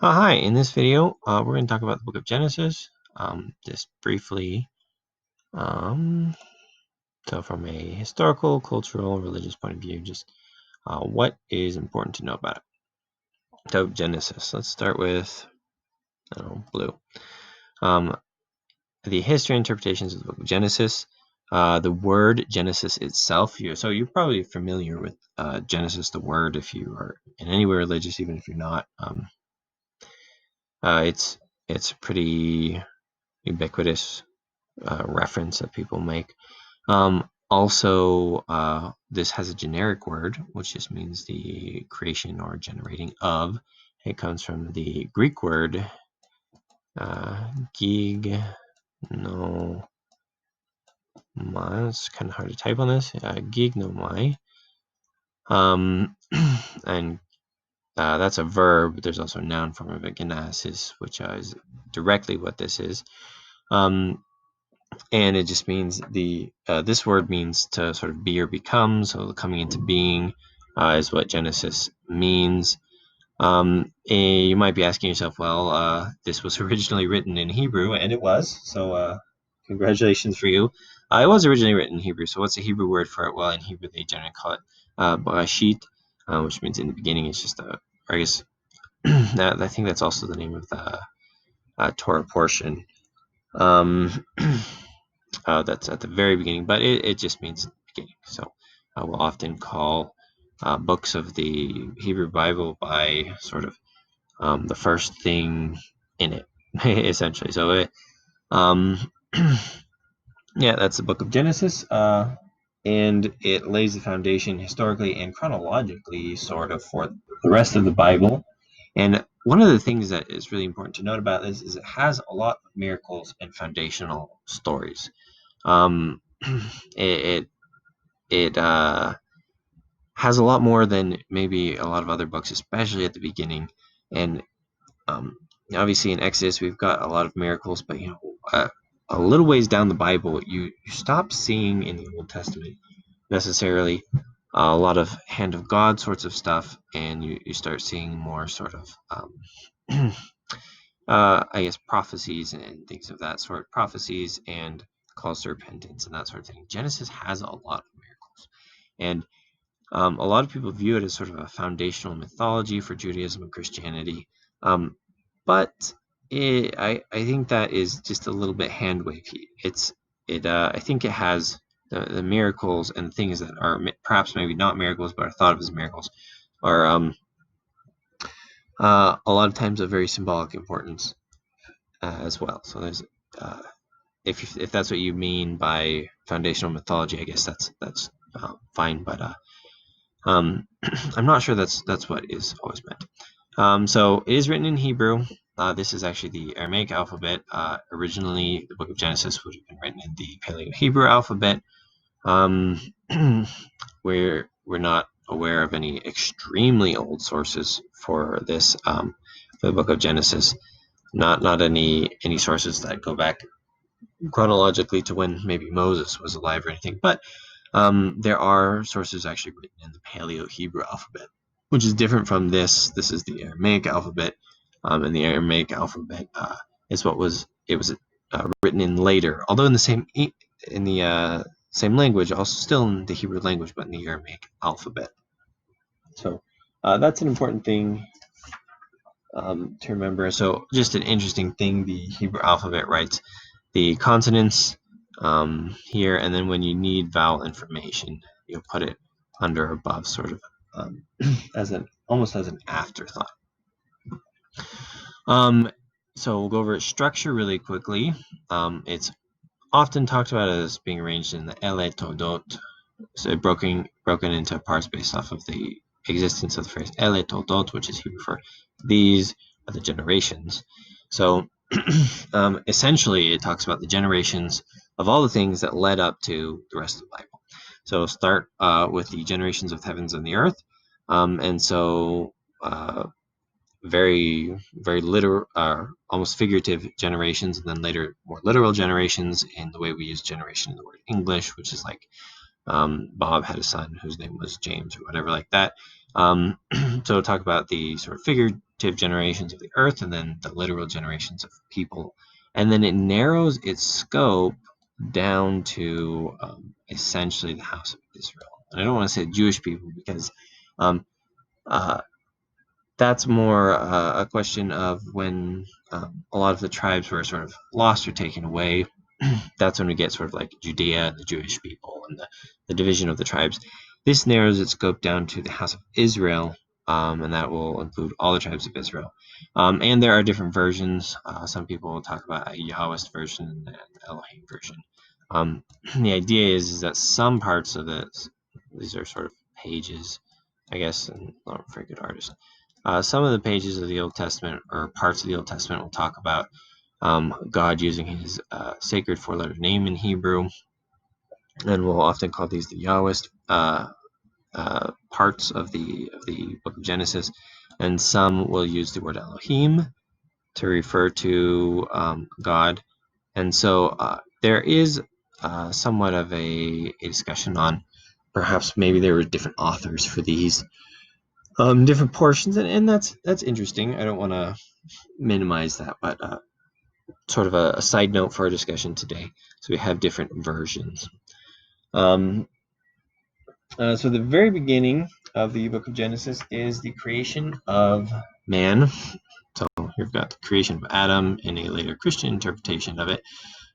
Hi, in this video, we're going to talk about the book of Genesis, just briefly. Um, so from a historical, cultural, religious point of view, just what is important to know about it. So Genesis, let's start with blue. The history and interpretations of the book of Genesis. The word Genesis itself, you're probably familiar with Genesis, the word, if you are in any way religious, even if you're not. It's pretty ubiquitous reference that people make. Also, this has a generic word, which just means the creation or generating of. It comes from the Greek word gig. No, it's kind of hard to type on this. Gignomai. And that's a verb. There's also a noun form of it, genesis, which is directly what this is. And it just means this word means to sort of be or become. So coming into being is what Genesis means. You might be asking yourself, well, this was originally written in Hebrew, and it was. So congratulations for you. It was originally written in Hebrew. So what's the Hebrew word for it? Well, in Hebrew they generally call it Bereshit, which means in the beginning. It's just I guess I think that's also the name of the Torah portion. That's at the very beginning, but it just means beginning. So we'll often call books of the Hebrew Bible by sort of the first thing in it, essentially. So yeah, that's the book of Genesis, and it lays the foundation historically and chronologically, sort of, for the rest of the Bible. And one of the things that is really important to note about this is it has a lot of miracles and foundational stories. Um, it has a lot more than maybe a lot of other books, especially at the beginning. And obviously in Exodus we've got a lot of miracles, but a little ways down the Bible, you stop seeing in the Old Testament necessarily a lot of hand of God sorts of stuff, and you start seeing more sort of I guess prophecies and things of that sort, prophecies and calls to repentance and that sort of thing. Genesis has a lot of miracles, and a lot of people view it as sort of a foundational mythology for Judaism and Christianity, but I think that is just a little bit hand wavy. I think it has the miracles and things that are perhaps maybe not miracles but are thought of as miracles are a lot of times of very symbolic importance as well. So there's if that's what you mean by foundational mythology, I guess that's fine. But I'm not sure that's what is always meant. So it is written in Hebrew. This is actually the Aramaic alphabet. Originally, the book of Genesis would have been written in the Paleo-Hebrew alphabet. We're not aware of any extremely old sources for this, for the book of Genesis. Not any sources that go back chronologically to when maybe Moses was alive or anything, but there are sources actually written in the Paleo-Hebrew alphabet, which is different from this. This is the Aramaic alphabet, and the Aramaic alphabet is what was written in later, although in the same language, also still in the Hebrew language, but in the Aramaic alphabet. So that's an important thing to remember. So just an interesting thing, the Hebrew alphabet writes the consonants here, and then when you need vowel information, you'll put it under or above, sort of almost as an afterthought. So we'll go over its structure really quickly. It's often talked about as being arranged in the ele todot, so broken into parts based off of the existence of the phrase ele todot, which is Hebrew for these are the generations. So essentially, it talks about the generations of all the things that led up to the rest of the Bible. So start with the generations of the heavens and the earth, and so very literal, almost figurative generations, and then later more literal generations in the way we use generation in the word English, which is like Bob had a son whose name was James or whatever like that. So talk about the sort of figurative generations of the earth and then the literal generations of people. And then it narrows its scope down to essentially the house of Israel. And I don't want to say Jewish people because that's more a question of when a lot of the tribes were sort of lost or taken away. That's when we get sort of like Judea and the Jewish people and the division of the tribes. This narrows its scope down to the house of Israel, and that will include all the tribes of Israel. And there are different versions. Some people will talk about a Yahwist version and an Elohim version. The idea is that some parts of these are sort of pages, I guess, and I'm a very good artist. Some of the pages of the Old Testament or parts of the Old Testament will talk about God using his sacred four-letter name in Hebrew, and we'll often call these the Yahwist parts of the book of Genesis. And some will use the word Elohim to refer to God. And so there is somewhat of a discussion on perhaps maybe there were different authors for these different portions, and that's interesting. I don't want to minimize that, but sort of a side note for our discussion today. So we have different versions. So the very beginning of the book of Genesis is the creation of man. So you've got the creation of Adam in a later Christian interpretation of it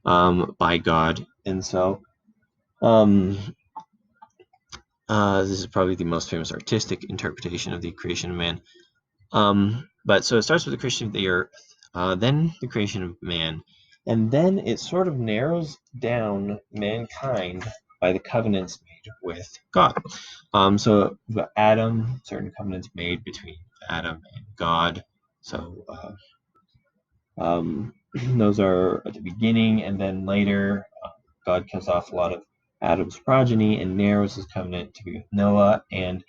by God. And so this is probably the most famous artistic interpretation of the creation of man. But so it starts with the creation of the earth, then the creation of man, and then it sort of narrows down mankind by the covenants made with God. So we've got Adam, certain covenants made between Adam and God. So those are at the beginning, and then later God kills off a lot of Adam's progeny and narrows his covenant to be with Noah and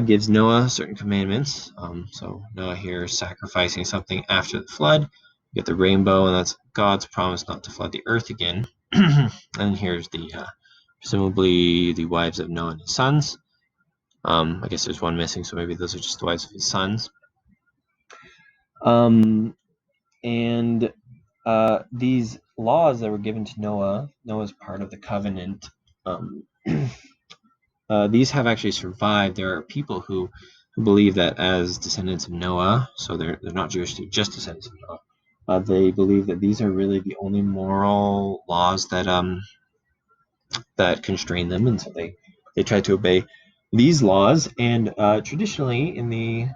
gives Noah certain commandments. So Noah here is sacrificing something after the flood. You get the rainbow, and that's God's promise not to flood the earth again. And here's the presumably the wives of Noah and his sons. I guess there's one missing, so maybe those are just the wives of his sons. And these laws that were given to Noah's part of the covenant. These have actually survived. There are people who believe that as descendants of Noah, so they're not Jewish, they're just descendants of Noah. They believe that these are really the only moral laws that that constrain them, and so they try to obey these laws. And traditionally, in the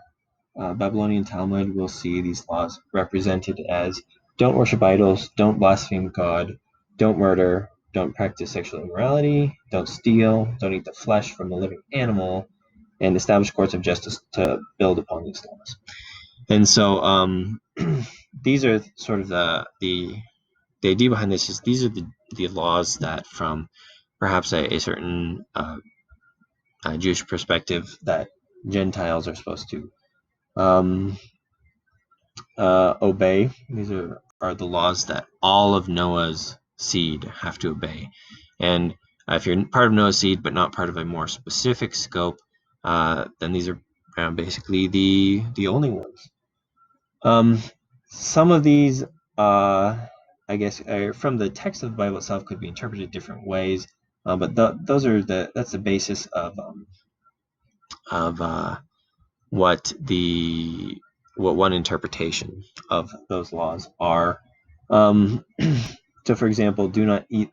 Babylonian Talmud, we'll see these laws represented as: don't worship idols, don't blaspheme God, don't murder, don't practice sexual immorality, don't steal, don't eat the flesh from a living animal, and establish courts of justice to build upon these laws. And so these are sort of the idea behind this is these are the laws that from perhaps a certain Jewish perspective that Gentiles are supposed to obey. These are the laws that all of Noah's seed have to obey. And if you're part of Noah's seed but not part of a more specific scope, then these are basically the only ones. Some of these, I guess, from the text of the Bible itself, could be interpreted different ways. But those are that's the basis of what one interpretation of those laws are. So, for example, do not eat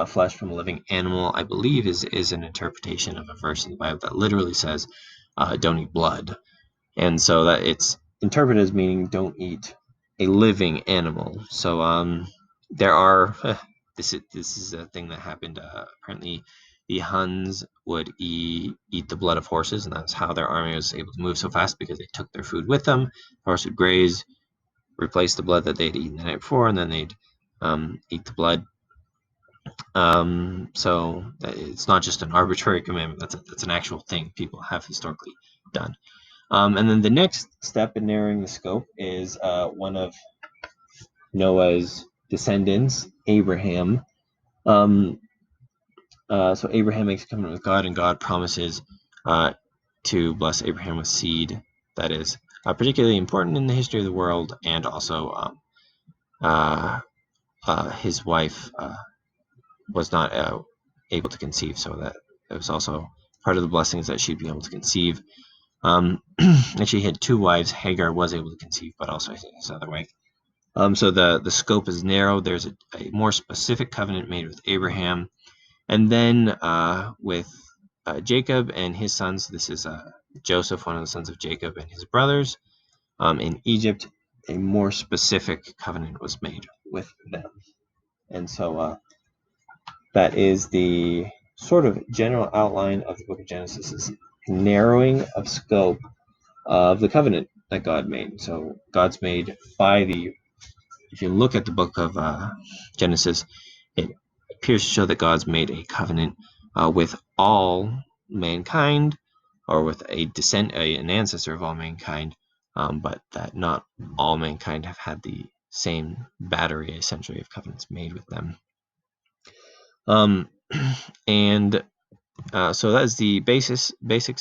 flesh from a living animal, I believe, is an interpretation of a verse in the Bible that literally says, don't eat blood. And so that it's interpreted as meaning don't eat a living animal. So there are, this is a thing that happened, apparently the Huns would eat the blood of horses, and that's how their army was able to move so fast, because they took their food with them. The horse would graze, replace the blood that they'd eaten the night before, and then they'd eat the blood. So it's not just an arbitrary commandment. That's an actual thing people have historically done. And then the next step in narrowing the scope is one of Noah's descendants, Abraham. So Abraham makes a covenant with God, and God promises to bless Abraham with seed that is particularly important in the history of the world, and also his wife was not able to conceive, so that it was also part of the blessings that she'd be able to conceive. And she had 2 wives. Hagar was able to conceive, but also his other wife. So the scope is narrow. There's a more specific covenant made with Abraham, and then with Jacob and his sons. This is Joseph, one of the sons of Jacob, and his brothers in Egypt. A more specific covenant was made with them, and so that is the sort of general outline of the book of Genesis. Is narrowing of scope of the covenant that God made. So God's made by the. If you look at the book of Genesis, it appears to show that God's made a covenant with all mankind, or with an ancestor of all mankind, but that not all mankind have had the same battery, essentially, of covenants made with them. And so that is the basics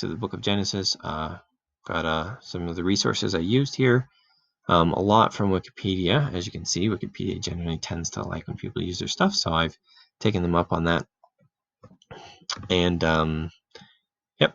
of the book of Genesis. Got some of the resources I used here. A lot from Wikipedia. As you can see, Wikipedia generally tends to like when people use their stuff, so I've taken them up on that. And yep.